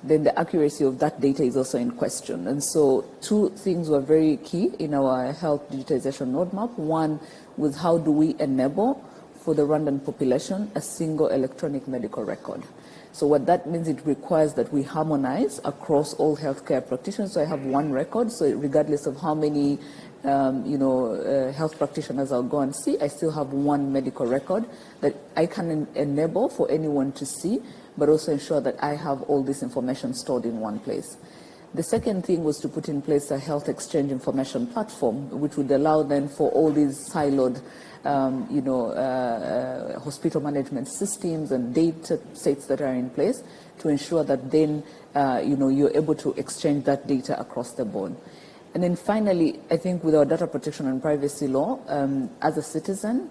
Then the accuracy of that data is also in question. And so 2 things were very key in our health digitization roadmap. One was how do we enable for the Rwandan population a single electronic medical record. So what that means, it requires that we harmonize across all healthcare practitioners. So I have one record, so regardless of how many health practitioners I'll go and see, I still have one medical record that I can enable for anyone to see, but also ensure that I have all this information stored in one place. The second thing was to put in place a health exchange information platform, which would allow then for all these siloed hospital management systems and data sets that are in place to ensure that then you're able to exchange that data across the board. And then finally, I think with our data protection and privacy law, as a citizen,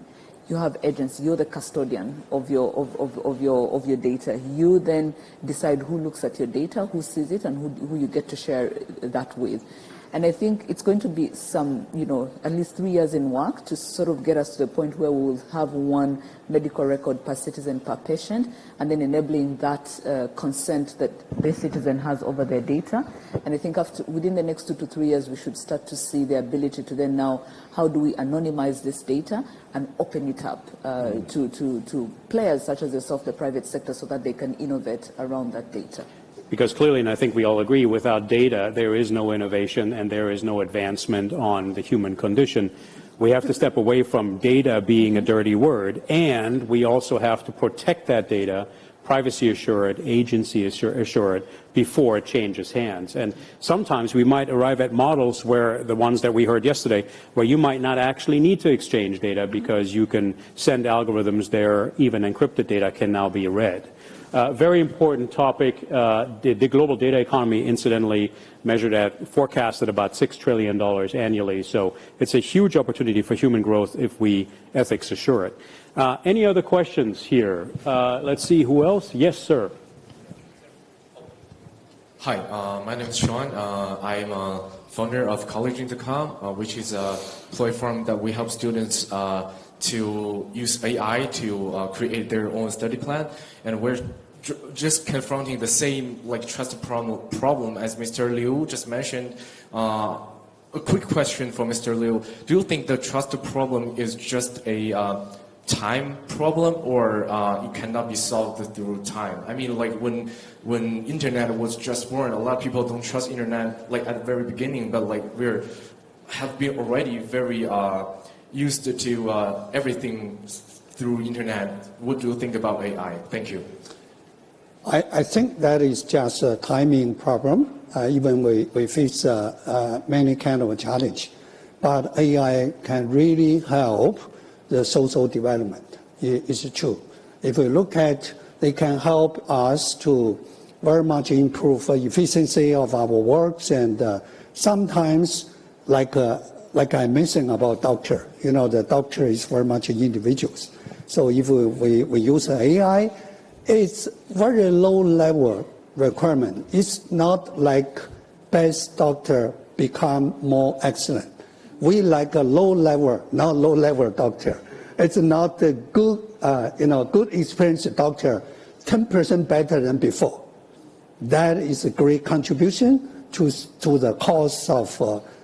you have agency. You're the custodian of your data. You then decide who looks at your data, who sees it, and who you get to share that with. And I think it's going to be some, at least 3 years in work to sort of get us to the point where we will have one medical record per citizen per patient, and then enabling that consent that the citizen has over their data. And I think within the next 2 to 3 years, we should start to see the ability to then now, how do we anonymize this data and open it up to players such as yourself, the private sector, so that they can innovate around that data. Because clearly, and I think we all agree, without data, there is no innovation and there is no advancement on the human condition. We have to step away from data being a dirty word, and we also have to protect that data, privacy assured, agency assured, before it changes hands. And sometimes we might arrive at models where the ones that we heard yesterday, where you might not actually need to exchange data because you can send algorithms there, even encrypted data can now be read. Very important topic. The global data economy, incidentally, forecast at about $6 trillion annually. So it's a huge opportunity for human growth if we ethics assure it. Any other questions here? Let's see who else. Yes, sir. Hi, my name is Sean. I am a founder of College.com, which is a platform that we help students to use AI to create their own study plan, and we're just confronting the same trust problem as Mr. Liu just mentioned. A quick question for Mr. Liu: do you think the trust problem is just a time problem, or it cannot be solved through time? I mean, when internet was just born, a lot of people don't trust internet at the very beginning, but have been already very used to everything through internet. What do you think about AI? Thank you. I think that is just a timing problem. Even we face many kind of challenge, but AI can really help the social development. It's true. If we look at, they can help us to very much improve efficiency of our works, and sometimes like I mentioned about doctor, the doctor is very much individuals. So if we use AI, it's very low level requirement. It's not like best doctor become more excellent. We like a low level, not low level doctor. It's not a good, good experienced doctor, 10% better than before. That is a great contribution to the cause of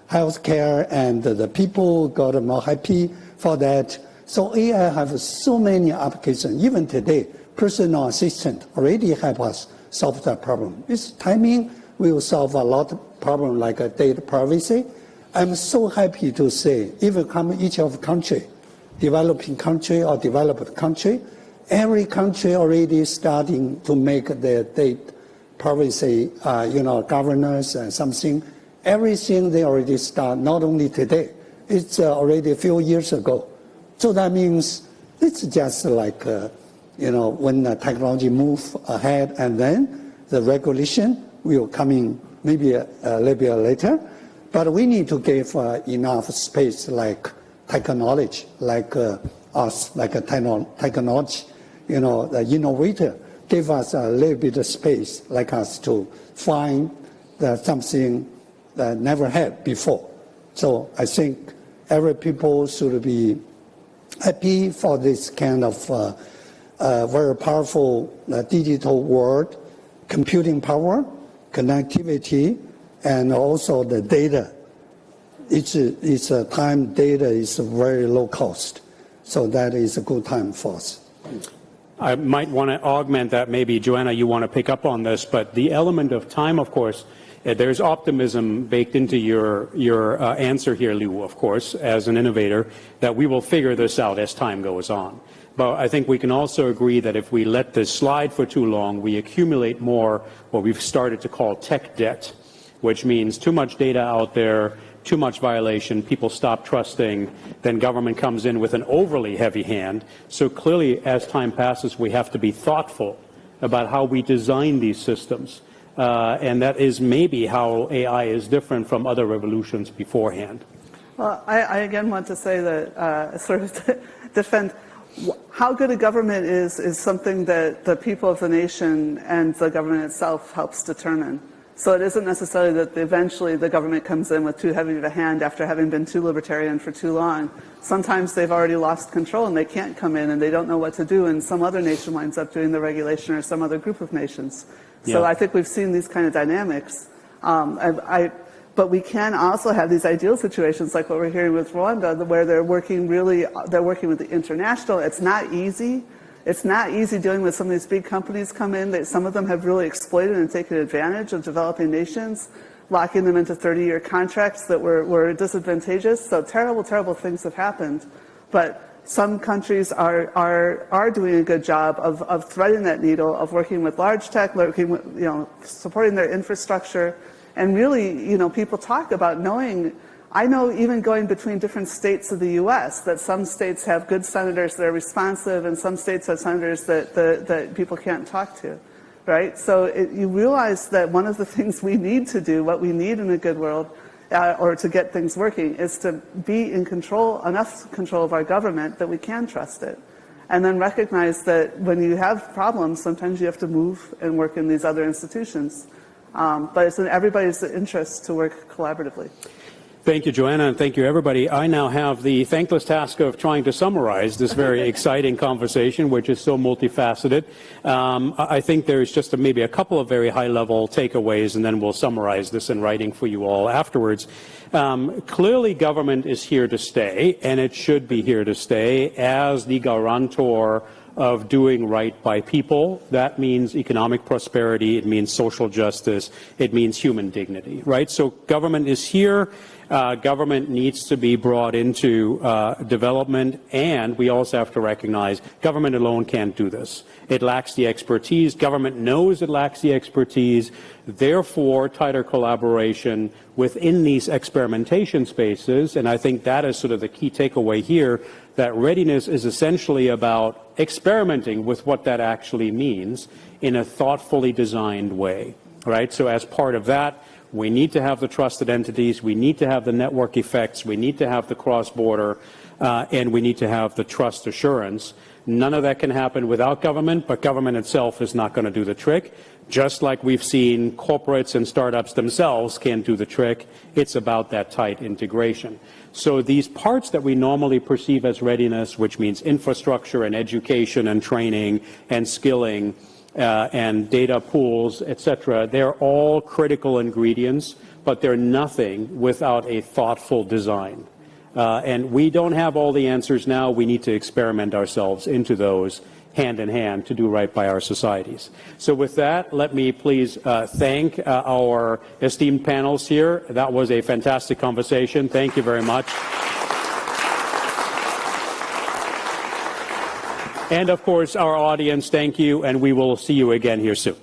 healthcare, and the people got more happy for that. So AI have so many applications. Even today, personal assistant already help us solve that problem. It's timing will solve a lot of problems like data privacy. I'm so happy to say, even come each of country, developing country or developed country, every country already starting to make their data privacy, governance and something. Everything they already start, not only today, it's already a few years ago. So that means it's just like, when the technology move ahead, and then the regulation will come in maybe a little bit later. But we need to give enough space like technology, like us, like a technology, the innovator, give us a little bit of space like us to find something that never had before. So I think every people should be happy for this kind of very powerful digital world, computing power, connectivity, and also the data. It's a time data is very low cost. So that is a good time for us. I might want to augment that. Maybe, Joanna, you want to pick up on this, but the element of time, of course, there's optimism baked into your answer here, Liu, of course, as an innovator, that we will figure this out as time goes on. But I think we can also agree that if we let this slide for too long, we accumulate more what we've started to call tech debt, which means too much data out there, too much violation, people stop trusting, then government comes in with an overly heavy hand. So clearly, as time passes, we have to be thoughtful about how we design these systems. And that is maybe how AI is different from other revolutions beforehand. Well, I again want to say that sort of defend how good a government is something that the people of the nation and the government itself helps determine. So it isn't necessarily that eventually the government comes in with too heavy of a hand after having been too libertarian for too long. Sometimes they've already lost control and they can't come in and they don't know what to do, and some other nation winds up doing the regulation or some other group of nations. So I think we've seen these kind of dynamics. But we can also have these ideal situations like what we're hearing with Rwanda, where they're working with the international. It's not easy. It's not easy dealing with some of these big companies come in. Some of them have really exploited and taken advantage of developing nations, locking them into 30-year contracts that were disadvantageous. So terrible, terrible things have happened. But some countries are doing a good job of threading that needle, of working with large tech, working with, supporting their infrastructure. And really, people talk about knowing. I know even going between different states of the U.S. that some states have good senators that are responsive and some states have senators that people can't talk to, right? So you realize that one of the things we need to do, what we need in a good world, or to get things working, is to be in control, enough control of our government that we can trust it. And then recognize that when you have problems, sometimes you have to move and work in these other institutions. But it's in everybody's interest to work collaboratively. Thank you, Joanna, and thank you, everybody. I now have the thankless task of trying to summarize this very exciting conversation, which is so multifaceted. I think there's just maybe a couple of very high-level takeaways, and then we'll summarize this in writing for you all afterwards. Clearly, government is here to stay, and it should be here to stay as the guarantor of doing right by people. That means economic prosperity, it means social justice, it means human dignity, right? So government is here. Government needs to be brought into development, and we also have to recognize government alone can't do this. It lacks the expertise. Government knows it lacks the expertise. Therefore, tighter collaboration within these experimentation spaces, and I think that is sort of the key takeaway here, that readiness is essentially about experimenting with what that actually means in a thoughtfully designed way, right? So as part of that, we need to have the trusted entities, we need to have the network effects, we need to have the cross-border, and we need to have the trust assurance. None of that can happen without government, but government itself is not going to do the trick. Just like we've seen corporates and startups themselves can't do the trick, it's about that tight integration. So these parts that we normally perceive as readiness, which means infrastructure and education and training and skilling, and data pools, etc., they're all critical ingredients, but they're nothing without a thoughtful design. And we don't have all the answers now. We need to experiment ourselves into those hand in hand to do right by our societies. So with that, let me please thank our esteemed panels here. That was a fantastic conversation. Thank you very much. And of course, our audience, thank you, and we will see you again here soon.